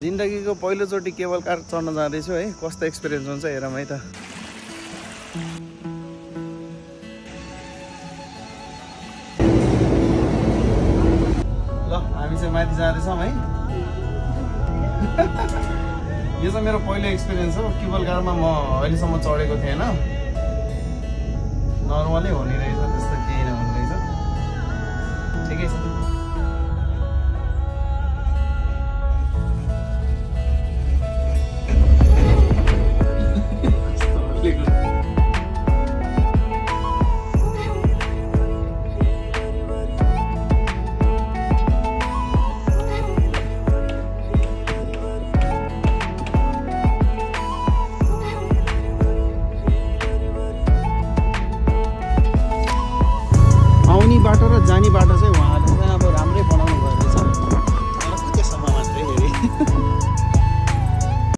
जिन्दगीको पहिलोचोटि cable car चढ्न जाँदैछु है, कस्तो एक्सपिरियन्स हुन्छ हेरौँ है त। ल हामी चाहिँ माथि जाँदैछौँ है। यो चाहिँ मेरो पहिलो एक्सपिरियन्स हो। केबल कारमा म अहिलेसम्म चढेको थिएन। नर्मलै हुने रहेछ, त्यस्तो केही नहुने रहेछ। ठिकै छ। आउने बाटो र जाने बाटो चाहिँ